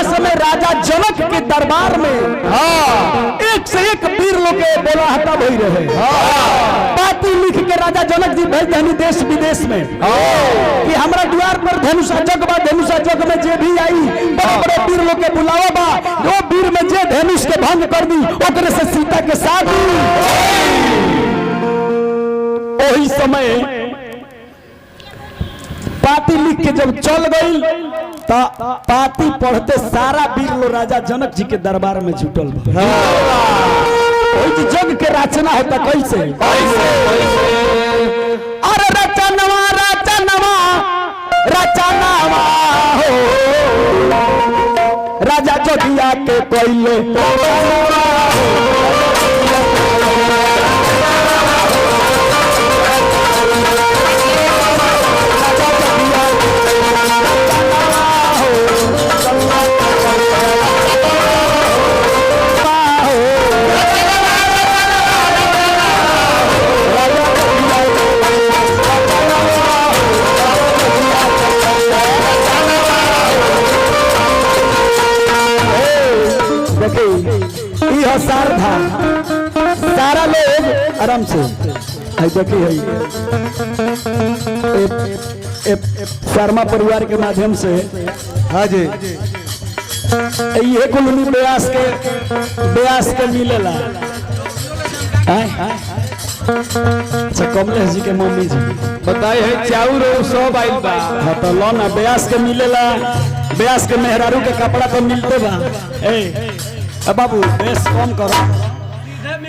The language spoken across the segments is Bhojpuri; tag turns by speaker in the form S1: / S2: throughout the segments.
S1: जौना समय राजा जनक के दरबार में एक से एक वीर लोग के बोला हटा भई रहे। पाती लिख के राजा जनक जी भेज देनी देश विदेश में कि हमरा द्वार पर धनुषा जग बा, धनुषा जग में जे भी आई बड़े बड़े वीर लोग के बुलावा बा, वो वीर में जे धनुष के भंग कर दी ओकरे से सीता के साथ वही समय पाती लिख के जब चल गई तो पाती पढ़ते सारा वीर लो राजा जनक जी के दरबार में जुटल जग के रचना होता कैसे? अरे रचनवा रचनवा रचनवा हो राजा जोगिया के कोइले था सारा लोग आराम से देखिए शर्मा परिवार के माध्यम से हाँ जी ये कुलनी ब्यास के मिलेला। अच्छा कमलेश जी के मम्मी जी
S2: बताए है चाउर सब आइल बा।
S1: हाँ तो लो ना ब्यास के मिलेला, ब्यास के मेहरारू के कपड़ा तो मिलते बा। अब बाबू बेस कम करो,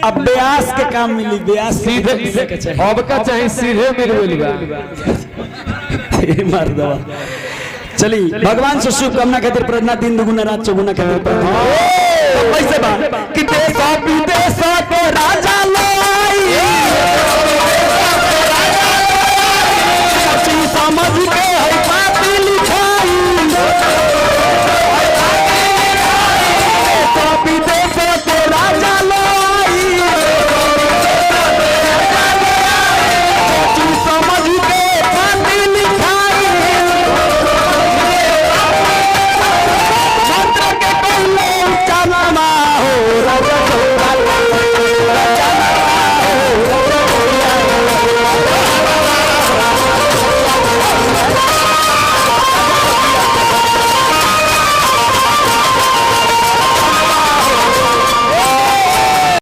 S1: अब ब्यास के काम मिली, ब्यास
S2: सीधे अब का चाहे सीधे मिल
S1: मार दवा। चली भगवान से शुभकामना खातिर प्रार्थना, दिन दुगुना रात चौगुना खातिर प्रार्थना। कैसे बा कि देश विदेश